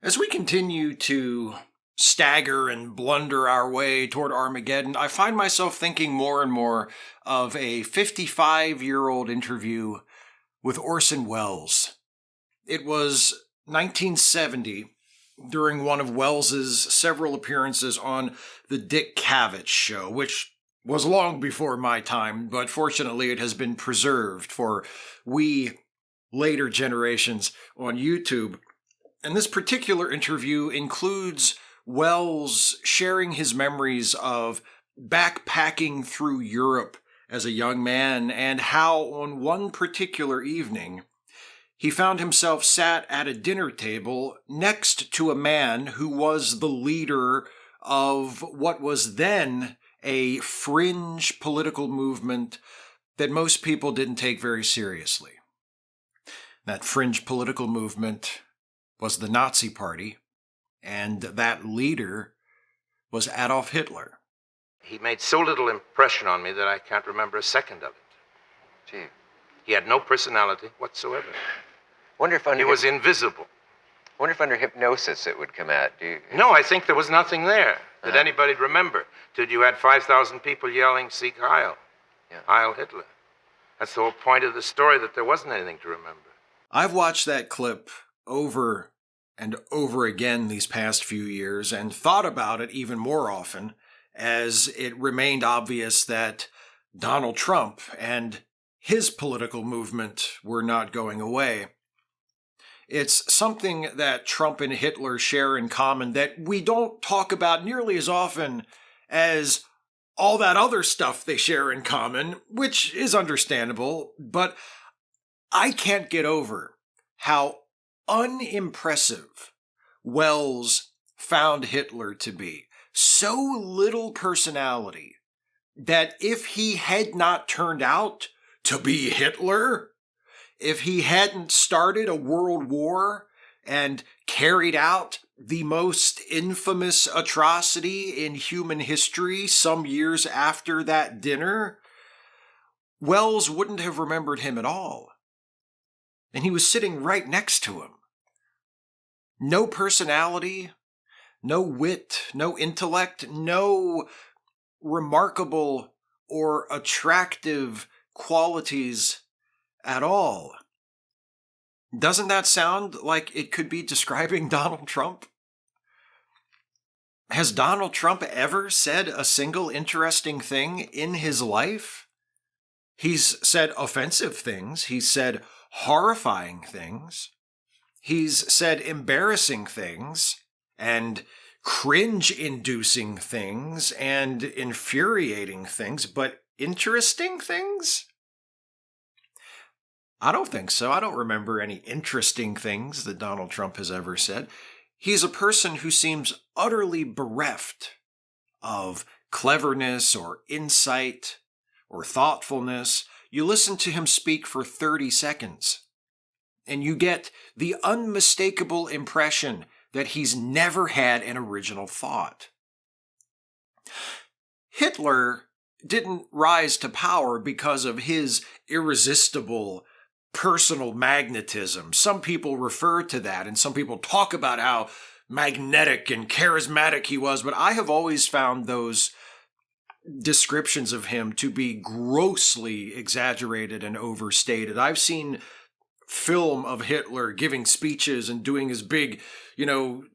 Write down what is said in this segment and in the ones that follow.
As we continue to stagger and blunder our way toward Armageddon, I find myself thinking more and more of a 55-year-old interview with Orson Welles. It was 1970, during one of Welles's several appearances on the Dick Cavett Show, which was long before my time, but fortunately it has been preserved for we later generations on YouTube. And this particular interview includes Welles sharing his memories of backpacking through Europe as a young man and how on one particular evening he found himself sat at a dinner table next to a man who was the leader of what was then a fringe political movement that most people didn't take very seriously. That fringe political movement was the Nazi Party, and that leader was Adolf Hitler. He made so little impression on me that I can't remember a second of it. Gee. He had no personality whatsoever. Wonder if He was invisible. Wonder if under hypnosis it would come out. No, I think there was nothing there that anybody'd remember till you had 5,000 people yelling, "Sieg Heil." Yeah. Heil Hitler. That's the whole point of the story, that there wasn't anything to remember. I've watched that clip over and over again these past few years and thought about it even more often as it remained obvious that Donald Trump and his political movement were not going away. It's something that Trump and Hitler share in common that we don't talk about nearly as often as all that other stuff they share in common, which is understandable, but I can't get over how unimpressive Welles found Hitler to be. So little personality that if he had not turned out to be Hitler, if he hadn't started a world war and carried out the most infamous atrocity in human history some years after that dinner, Welles wouldn't have remembered him at all. And he was sitting right next to him. No personality, no wit, no intellect, no remarkable or attractive qualities at all. Doesn't that sound like it could be describing Donald Trump? Has Donald Trump ever said a single interesting thing in his life? He's said offensive things. He's said horrifying things. He's said embarrassing things and cringe-inducing things and infuriating things, but interesting things? I don't think so. I don't remember any interesting things that Donald Trump has ever said. He's a person who seems utterly bereft of cleverness or insight or thoughtfulness. You listen to him speak for 30 seconds, and you get the unmistakable impression that he's never had an original thought. Hitler didn't rise to power because of his irresistible personal magnetism. Some people refer to that, and some people talk about how magnetic and charismatic he was, but I have always found those descriptions of him to be grossly exaggerated and overstated. I've seen film of Hitler giving speeches and doing his big,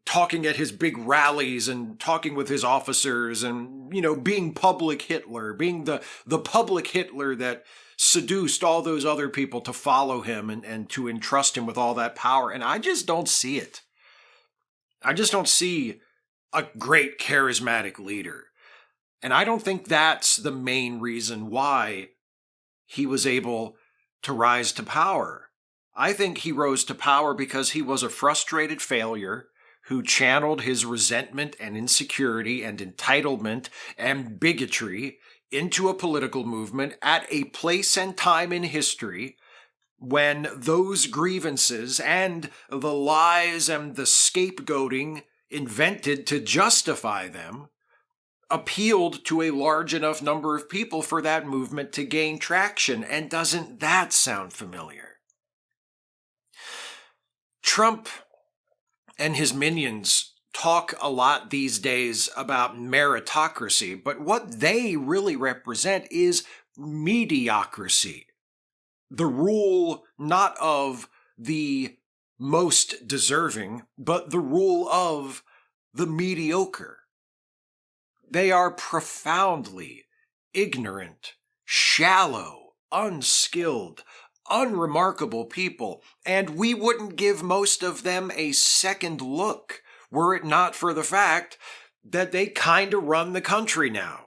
talking at his big rallies and talking with his officers and, being public Hitler, being the public Hitler that seduced all those other people to follow him and to entrust him with all that power. And I just don't see it. I just don't see a great charismatic leader. And I don't think that's the main reason why he was able to rise to power. I think he rose to power because he was a frustrated failure who channeled his resentment and insecurity and entitlement and bigotry into a political movement at a place and time in history when those grievances and the lies and the scapegoating invented to justify them appealed to a large enough number of people for that movement to gain traction. And doesn't that sound familiar? Trump and his minions talk a lot these days about meritocracy, but what they really represent is mediocrity. The rule not of the most deserving, but the rule of the mediocre. They are profoundly ignorant, shallow, unskilled, unremarkable people, and we wouldn't give most of them a second look were it not for the fact that they kind of run the country now.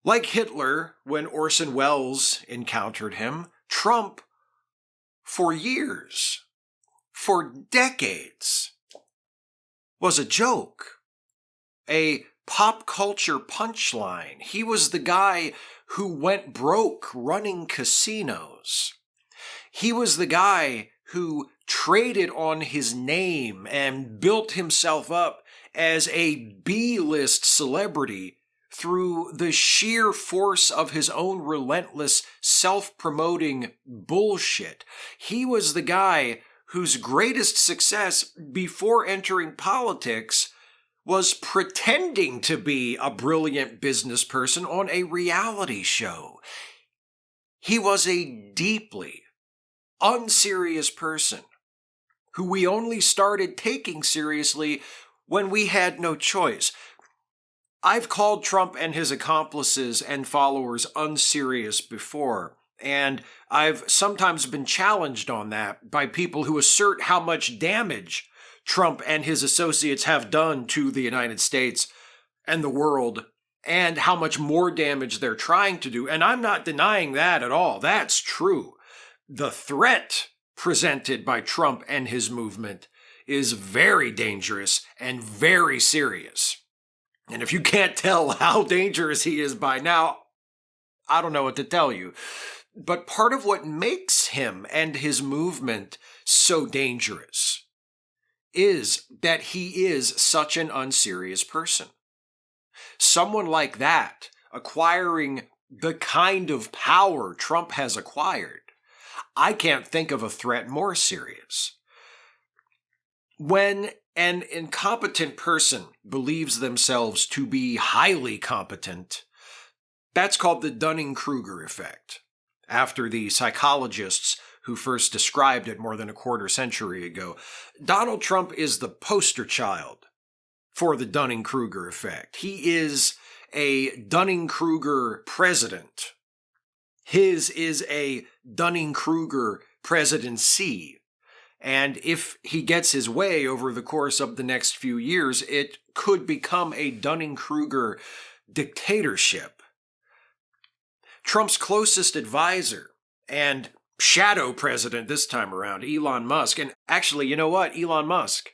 Like Hitler, when Orson Welles encountered him, Trump, for years, for decades, was a joke, a pop culture punchline. He was the guy who went broke running casinos. He was the guy who traded on his name and built himself up as a B-list celebrity through the sheer force of his own relentless self-promoting bullshit. He was the guy whose greatest success before entering politics was pretending to be a brilliant business person on a reality show. He was a deeply unserious person who we only started taking seriously when we had no choice. I've called Trump and his accomplices and followers unserious before, and I've sometimes been challenged on that by people who assert how much damage Trump and his associates have done to the United States and the world, and how much more damage they're trying to do. And I'm not denying that at all. That's true. The threat presented by Trump and his movement is very dangerous and very serious. And if you can't tell how dangerous he is by now, I don't know what to tell you. But part of what makes him and his movement so dangerous is that he is such an unserious person. Someone like that, acquiring the kind of power Trump has acquired, I can't think of a threat more serious. When an incompetent person believes themselves to be highly competent, that's called the Dunning-Kruger effect, after the psychologists who first described it more than a quarter century ago. Donald Trump is the poster child for the Dunning-Kruger effect. He is a Dunning-Kruger president. His is a Dunning-Kruger presidency. And if he gets his way over the course of the next few years, it could become a Dunning-Kruger dictatorship. Trump's closest advisor and shadow president this time around, Elon Musk. And actually, you know what? Elon Musk.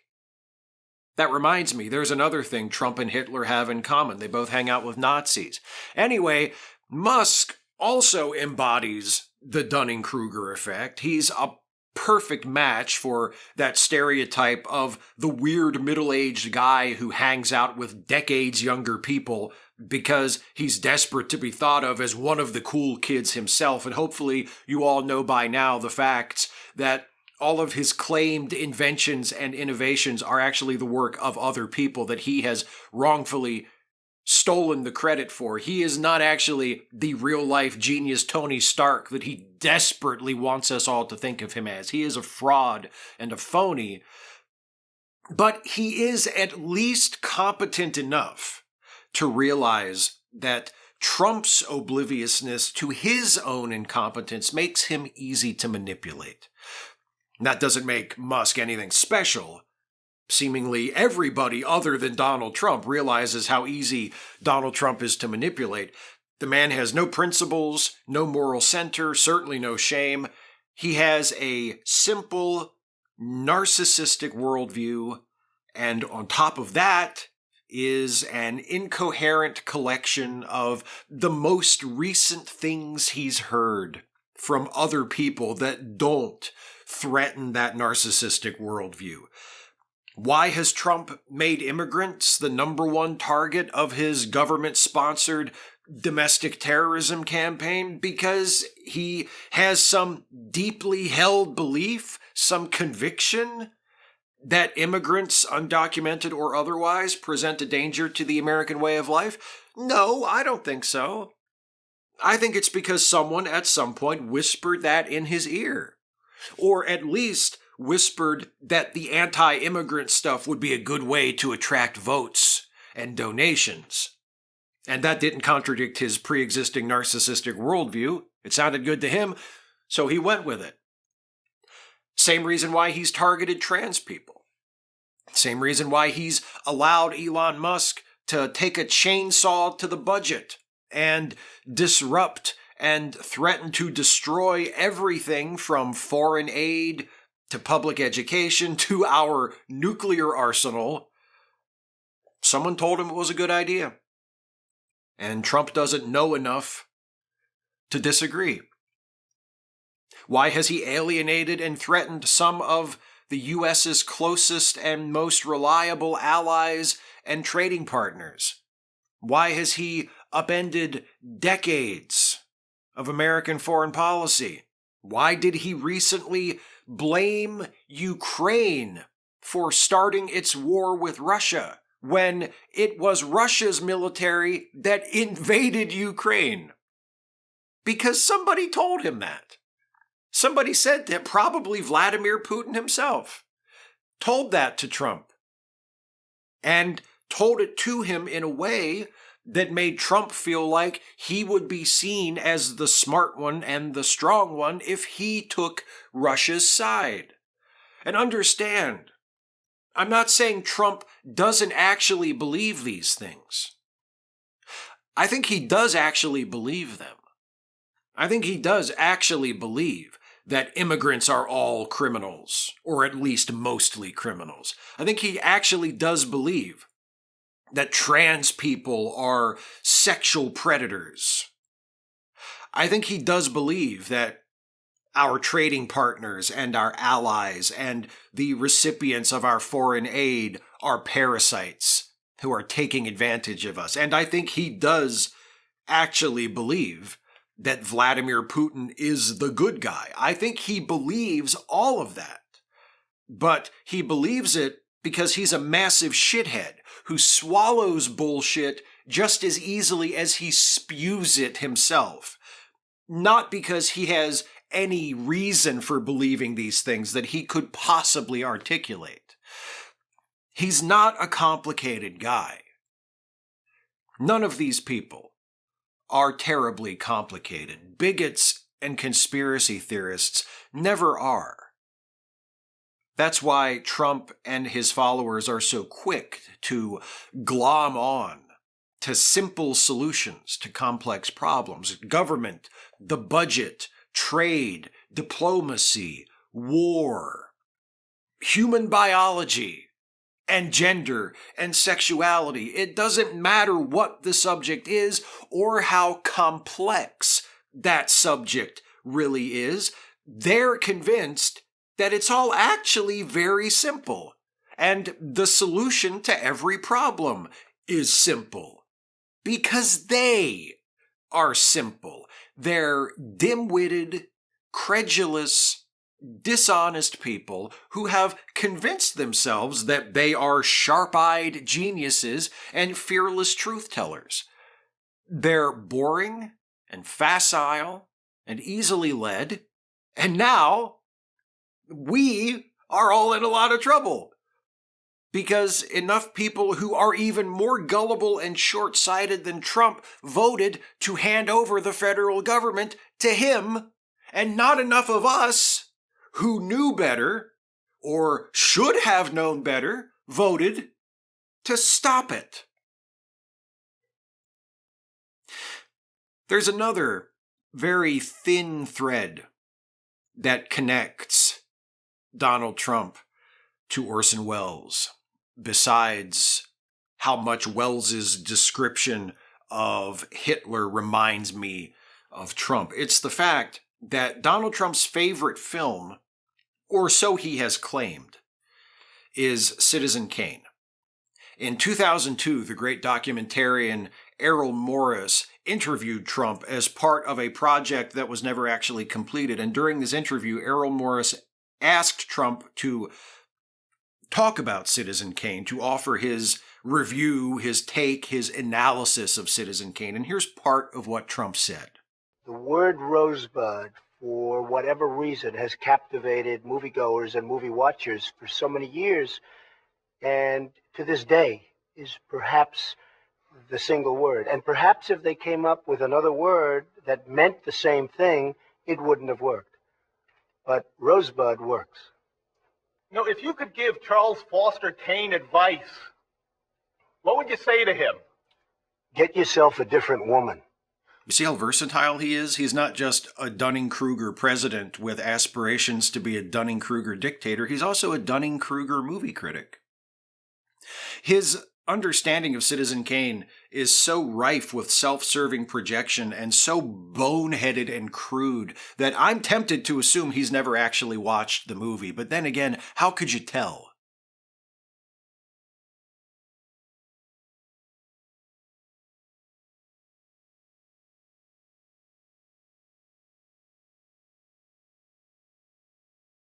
That reminds me, there's another thing Trump and Hitler have in common. They both hang out with Nazis. Anyway, Musk also embodies the Dunning-Kruger effect. He's a perfect match for that stereotype of the weird middle-aged guy who hangs out with decades younger people because he's desperate to be thought of as one of the cool kids himself. And hopefully you all know by now the facts that all of his claimed inventions and innovations are actually the work of other people that he has wrongfully stolen the credit for. He is not actually the real-life genius Tony Stark that he desperately wants us all to think of him as. He is a fraud and a phony, but he is at least competent enough to realize that Trump's obliviousness to his own incompetence makes him easy to manipulate. That doesn't make Musk anything special. Seemingly everybody other than Donald Trump realizes how easy Donald Trump is to manipulate. The man has no principles, no moral center, certainly no shame. He has a simple, narcissistic worldview, and on top of that is an incoherent collection of the most recent things he's heard from other people that don't threaten that narcissistic worldview. Why has Trump made immigrants the number one target of his government-sponsored domestic terrorism campaign? Because he has some deeply held belief, some conviction that immigrants, undocumented or otherwise, present a danger to the American way of life? No, I don't think so. I think it's because someone at some point whispered that in his ear. Or at least whispered that the anti-immigrant stuff would be a good way to attract votes and donations. And that didn't contradict his pre-existing narcissistic worldview. It sounded good to him, so he went with it. Same reason why he's targeted trans people. Same reason why he's allowed Elon Musk to take a chainsaw to the budget and disrupt and threaten to destroy everything from foreign aid to public education to our nuclear arsenal. Someone told him it was a good idea. And Trump doesn't know enough to disagree. Why has he alienated and threatened some of the U.S.'s closest and most reliable allies and trading partners? Why has he upended decades of American foreign policy? Why did he recently blame Ukraine for starting its war with Russia when it was Russia's military that invaded Ukraine? Because somebody told him that. Somebody said that, probably Vladimir Putin himself told that to Trump, and told it to him in a way that made Trump feel like he would be seen as the smart one and the strong one if he took Russia's side. And understand, I'm not saying Trump doesn't actually believe these things. I think he does actually believe them. I think he does actually believe that immigrants are all criminals, or at least mostly criminals. I think he actually does believe that trans people are sexual predators. I think he does believe that our trading partners and our allies and the recipients of our foreign aid are parasites who are taking advantage of us. And I think he does actually believe that Vladimir Putin is the good guy. I think he believes all of that. But he believes it because he's a massive shithead who swallows bullshit just as easily as he spews it himself. Not because he has any reason for believing these things that he could possibly articulate. He's not a complicated guy. None of these people are terribly complicated. Bigots and conspiracy theorists never are. That's why Trump and his followers are so quick to glom on to simple solutions to complex problems. Government, the budget, trade, diplomacy, war, human biology, and gender and sexuality. It doesn't matter what the subject is or how complex that subject really is. They're convinced that it's all actually very simple, and the solution to every problem is simple because they are simple. They're dim-witted, credulous, dishonest people who have convinced themselves that they are sharp-eyed geniuses and fearless truth-tellers. They're boring and facile and easily led, and now we are all in a lot of trouble because enough people who are even more gullible and short-sighted than Trump voted to hand over the federal government to him, and not enough of us who knew better or should have known better voted to stop it. There's another very thin thread that connects Donald Trump to Orson Welles, besides how much Welles's description of Hitler reminds me of Trump. It's the fact that Donald Trump's favorite film, or so he has claimed, is Citizen Kane. In 2002, the great documentarian Errol Morris interviewed Trump as part of a project that was never actually completed. And during this interview, Errol Morris asked Trump to talk about Citizen Kane, to offer his review, his take, his analysis of Citizen Kane. And here's part of what Trump said. The word rosebud, for whatever reason, has captivated moviegoers and movie watchers for so many years, and to this day is perhaps the single word. And perhaps if they came up with another word that meant the same thing, it wouldn't have worked. But rosebud works. You know, if you could give Charles Foster Kane advice, what would you say to him? Get yourself a different woman. You see how versatile he is? He's not just a Dunning-Kruger president with aspirations to be a Dunning-Kruger dictator. He's also a Dunning-Kruger movie critic. His understanding of Citizen Kane is so rife with self-serving projection and so boneheaded and crude that I'm tempted to assume he's never actually watched the movie. But then again, how could you tell?